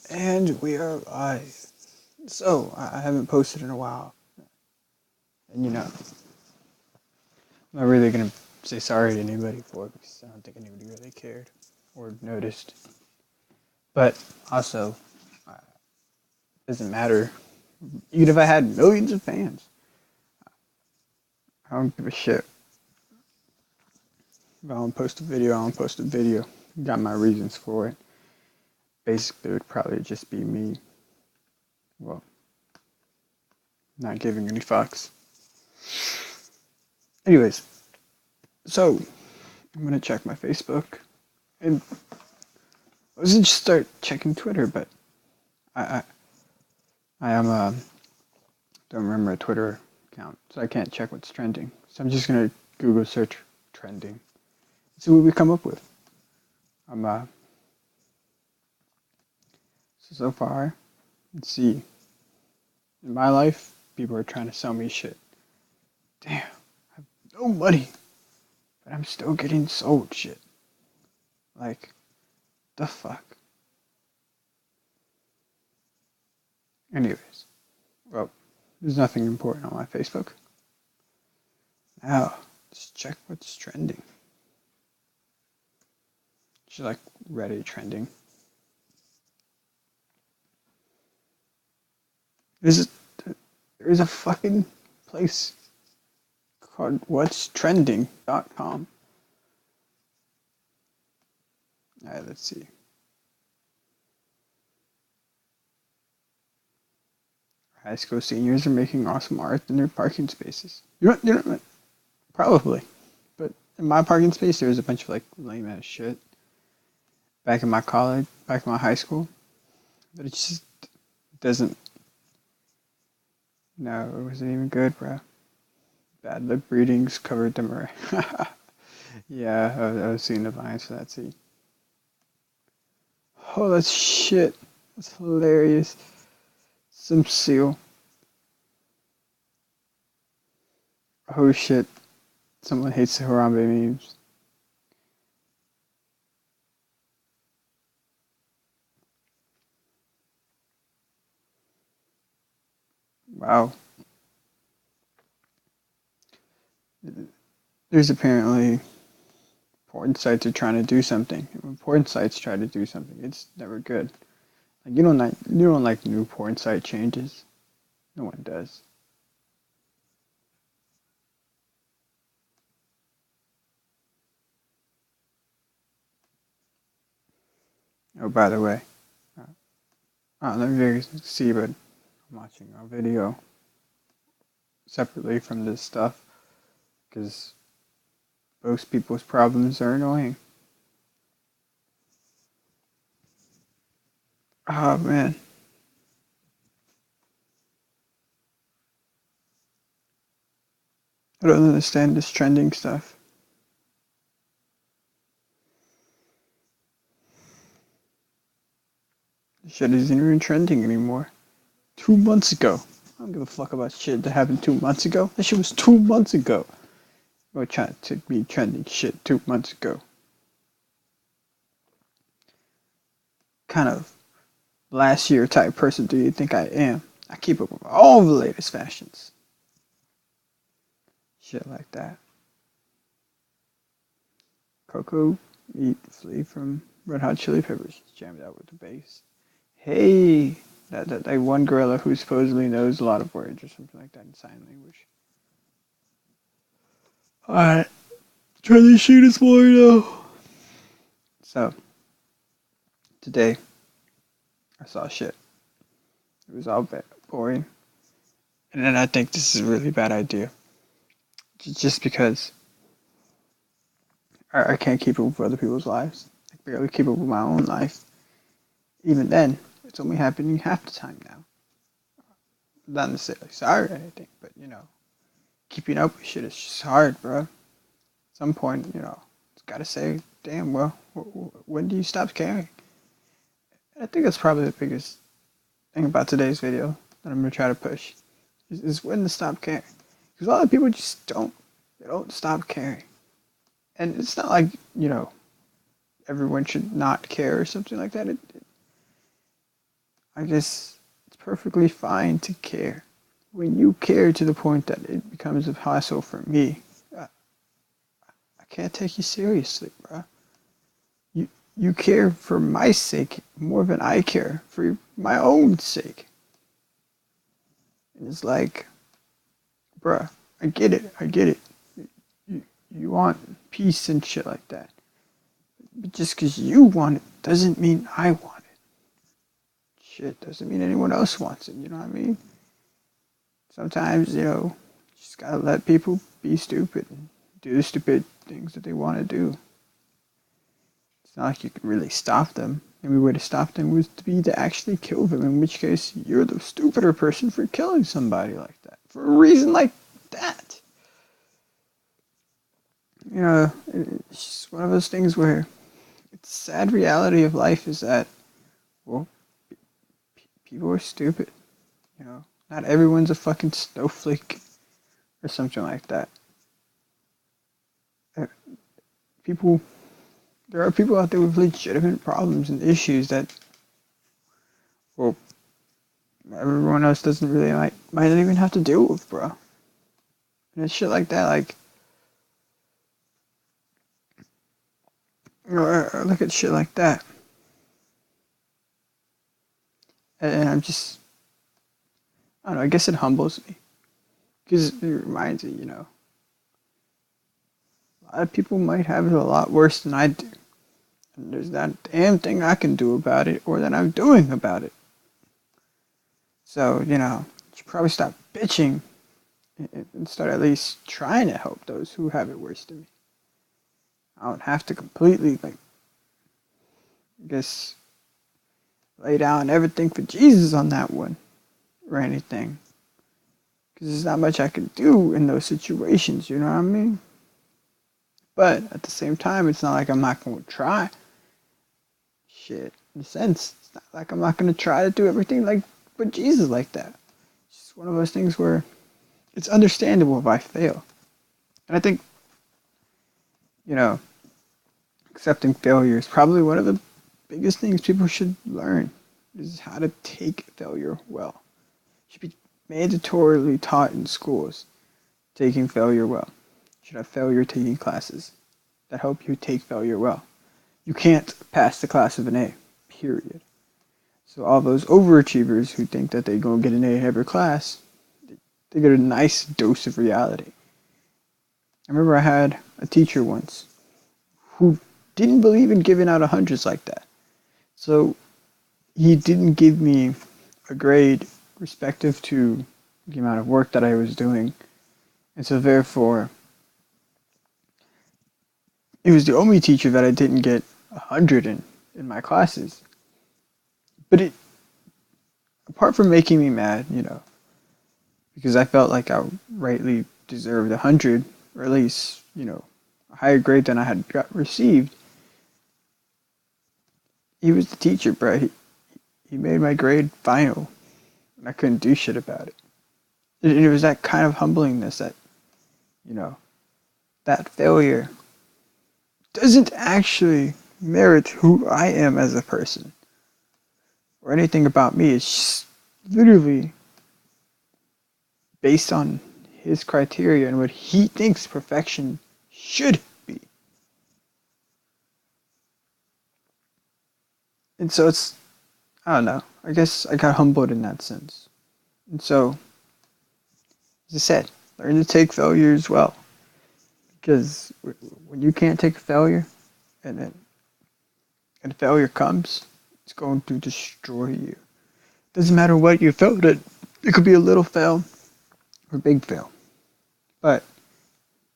And we are live. So, I haven't posted in a while. And I'm not really going to say sorry to anybody for it because I don't think anybody really cared or noticed. But also, it doesn't matter. Even if I had millions of fans, I don't give a shit. If I don't post a video, I don't post a video. Got my reasons for it. Basically, it would probably just be me, well, not giving any fucks. Anyways, so I'm going to check my Facebook. And I was going to start checking Twitter, but I don't remember a Twitter account, so I can't check what's trending. So I'm just gonna Google search trending, see what we come up with. I'm so far, let's see. In my life, people are trying to sell me shit. Damn, I have no money, but I'm still getting sold shit. Like, the fuck. Anyways, well, there's nothing important on my Facebook. Now, let's check what's trending. Just like Reddit trending. There's a fucking place called what'strending.com. Alright, let's see. High school seniors are making awesome art in their parking spaces. Probably. But in my parking space, there was a bunch of like lame ass shit. Back in my college, back in my high school. But it just doesn't. No, it wasn't even good, bro. Bad lip readings covered them right. Yeah, I was seeing the vines for that scene. Oh, that's shit. That's hilarious. Some seal. Oh shit. Someone hates the Harambe memes. Wow. There's apparently porn sites are trying to do something. When porn sites try to do something, it's never good. Like you don't like new porn site changes. No one does. Oh, by the way, let me see, but I'm watching a video separately from this stuff because most people's problems are annoying. Oh man. I don't understand this trending stuff. This shit isn't even trending anymore. 2 months ago. I don't give a fuck about shit that happened 2 months ago. That shit was 2 months ago. You're trying to be trending shit 2 months ago. Kind of last year type person do you think I am? I keep up with all the latest fashions. Shit like that. Coco eat flea from Red Hot Chili Peppers. Jammed out with the bass. Hey, that one gorilla who supposedly knows a lot of words or something like that in sign language. Alright, try to shoot us more now. So, today, I saw shit. It was all boring. And then I think this is a really bad idea. Just because I can't keep up with other people's lives. I barely keep up with my own life. Even then, it's only happening half the time now. Not necessarily sorry or anything, but keeping up with shit is just hard, bro. At some point, it's gotta say, damn, well, when do you stop caring? And I think that's probably the biggest thing about today's video that I'm gonna try to push is when to stop caring. Because a lot of people just they don't stop caring. And it's not like, everyone should not care or something like that. I guess it's perfectly fine to care. When you care to the point that it becomes a hassle for me, I, I can't take you seriously, bro. You you care for my sake more than I care for my own sake. And it's like, bruh, I get it, I get it. You want peace and shit like that. But just because you want it doesn't mean I want it. Shit doesn't mean anyone else wants it, you know what I mean? Sometimes, you just gotta let people be stupid and do the stupid things that they want to do. It's not like you can really stop them. The only way to stop them was to be to actually kill them, in which case you're the stupider person for killing somebody like that. For a reason like that. It's just one of those things where it's the sad reality of life is that, well, people are stupid. Not everyone's a fucking snowflake or something like that. Uh, People, there are people out there with legitimate problems and issues that, well, everyone else doesn't really might not even have to deal with, bro. And it's shit like that, like, or look at shit like that, and I'm just, I don't know. I guess it humbles me because it reminds me, a lot of people might have it a lot worse than I do. And there's that damn thing I can do about it or that I'm doing about it. So, you should probably stop bitching and start at least trying to help those who have it worse than me. I don't have to completely, I guess, lay down everything for Jesus on that one or anything. Because there's not much I can do in those situations, you know what I mean? But at the same time, it's not like I'm not going to try. Shit, in a sense, it's not like I'm not going to try to do everything but Jesus like that. It's just one of those things where it's understandable if I fail. And I think, accepting failure is probably one of the biggest things people should learn is how to take failure well. It should be mandatorily taught in schools, taking failure well. You should have failure taking classes that help you take failure well. You can't pass the class with an A, period. So all those overachievers who think that they're going to get an A in every class, they get a nice dose of reality. I remember I had a teacher once who didn't believe in giving out hundreds like that. So he didn't give me a grade respective to the amount of work that I was doing. And so therefore, it was the only teacher that I didn't get 100 in my classes. But apart from making me mad, because I felt like I rightly deserved 100, or at least, a higher grade than I had received, he was the teacher, bro. He made my grade final, and I couldn't do shit about it. And it was that kind of humblingness that, that failure doesn't actually merit who I am as a person or anything about me. It's just literally based on his criteria and what he thinks perfection should be. And so I don't know. I guess I got humbled in that sense. And so, as I said, learn to take failure as well. Because when you can't take a failure and failure comes, it's going to destroy you. Doesn't matter what you failed at. It could be a little fail or a big fail. But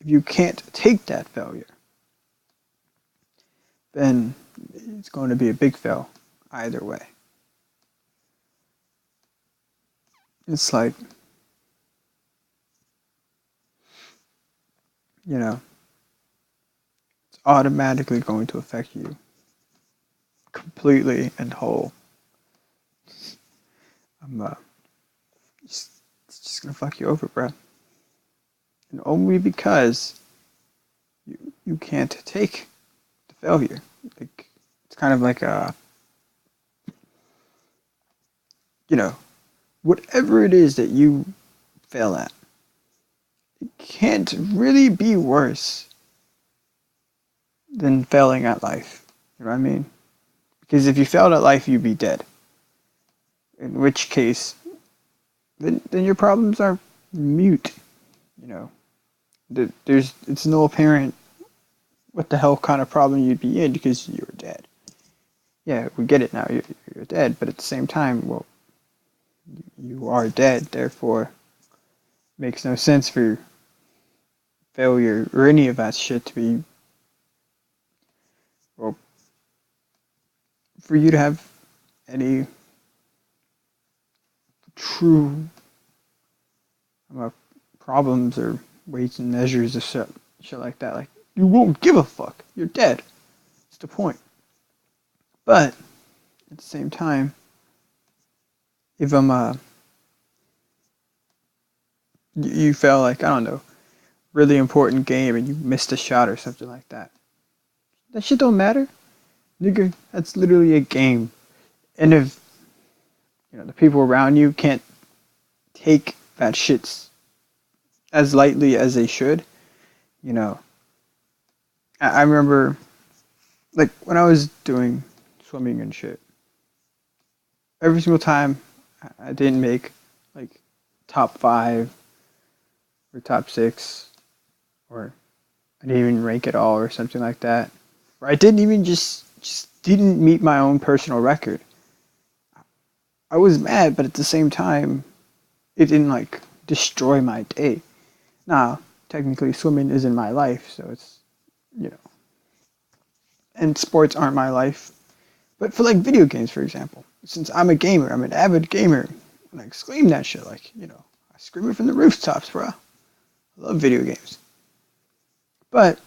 if you can't take that failure, then it's going to be a big fail either way. It's like, it's automatically going to affect you completely and whole. It's just gonna fuck you over, bro. And only because you can't take the failure. Like, it's kind of like you know, whatever it is that you fail at, it can't really be worse than failing at life. You know what I mean? Because if you failed at life, you'd be dead. In which case, then your problems are mute. You know, it's no apparent what the hell kind of problem you'd be in because you're dead. Yeah, we get it now. You're dead, but at the same time, well, you are dead. Therefore, makes no sense for failure or any of that shit to be, well, for you to have any true problems or weights and measures of shit like that. Like, you won't give a fuck. You're dead. That's the point. But at the same time, if you fail, like, I don't know, really important game and you missed a shot or something like that, that shit don't matter, nigga. That's literally a game. And if the people around you can't take that shit as lightly as they should, I remember, like, when I was doing swimming and shit, every single time I didn't make, like, top 5 or top 6, or I didn't even rank at all or something like that, or I didn't even just didn't meet my own personal record. I was mad, but at the same time, it didn't, like, destroy my day. Now, technically, swimming isn't my life, so it's, and sports aren't my life. But for, like, video games, for example, since I'm a gamer, I'm an avid gamer, and I scream that shit, like, I scream it from the rooftops, bro. I love video games. But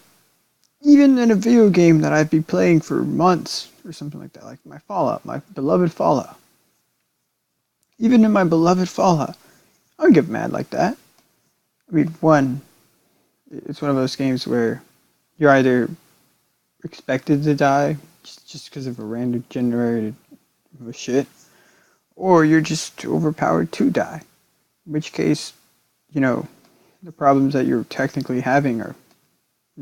even in a video game that I'd be playing for months or something like that, like my Fallout, my beloved Fallout, even in my beloved Fallout, I don't get mad like that. I mean, one, it's one of those games where you're either expected to die just because of a random generated shit, or you're just overpowered to die. In which case, the problems that you're technically having are,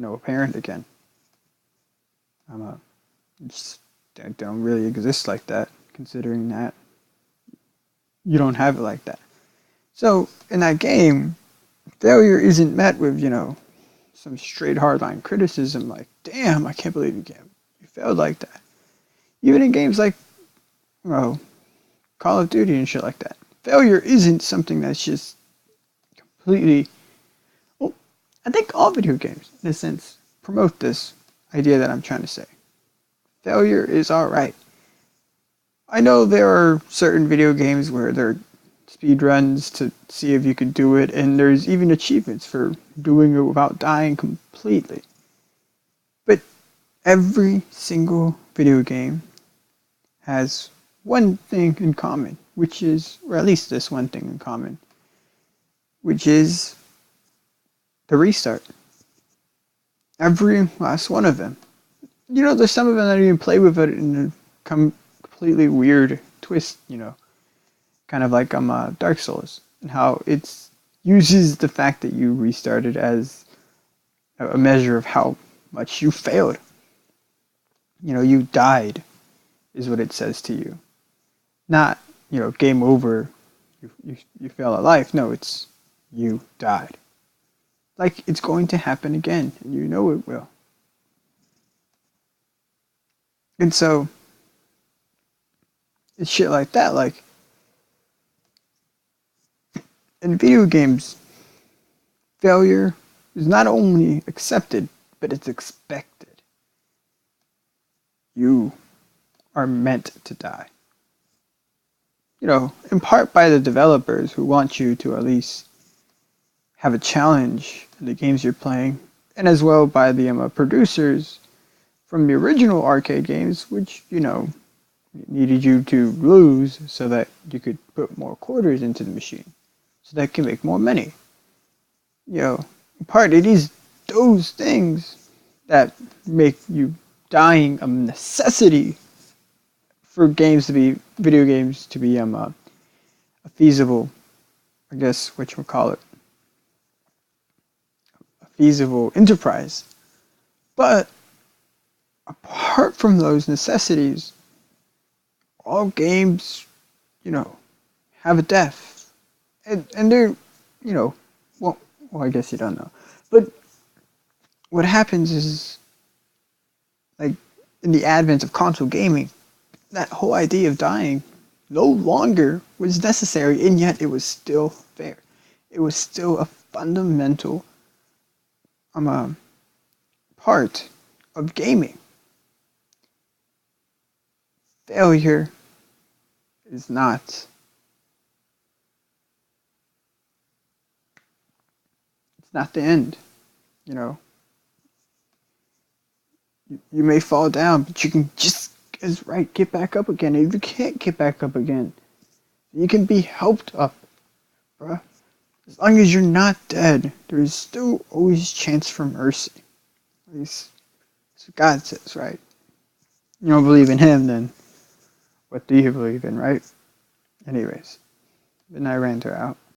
apparent again. They don't really exist like that, considering that you don't have it like that. So, in that game, failure isn't met with, some straight hardline criticism like, damn, I can't believe you failed like that. Even in games like, Call of Duty and shit like that. Failure isn't something that's just completely... Well, I think all video games, in a sense, promote this idea that I'm trying to say. Failure is alright. I know there are certain video games where there are speed runs to see if you can do it, and there's even achievements for doing it without dying completely. But every single video game has one thing in common, which is, or at least this one thing in common, which is the restart. Every last one of them. There's some of them that even play with it in a completely weird twist, kind of like Dark Souls, and how it uses the fact that you restarted as a measure of how much you failed. You died, is what it says to you. Not, game over, you fail at life. No, it's you died. Like, it's going to happen again, and you know it will. And so, it's shit like that, like, in video games, failure is not only accepted, but it's expected. You are meant to die. In part by the developers who want you to at least have a challenge in the games you're playing, and as well by the producers from the original arcade games, which, needed you to lose so that you could put more quarters into the machine, so that can make more money. In part, it is those things that make you dying a necessity for video games to be a feasible, I guess what you would call it, a feasible enterprise. But apart from those necessities, all games, you know, have a death. And they're, you know, well, I guess you don't know. But what happens is, like, in the advent of console gaming, that whole idea of dying no longer was necessary, and yet it was still there. It was still a fundamental um, part of gaming. Failure is not, it's not the end. You know, you may fall down, but you can just as right get back up again. If you can't get back up again, you can be helped up, bruh. As long as you're not dead, there is still always chance for mercy. At least that's what God says, right? You don't believe in Him, then what do you believe in, right? Anyways, the night ranter out.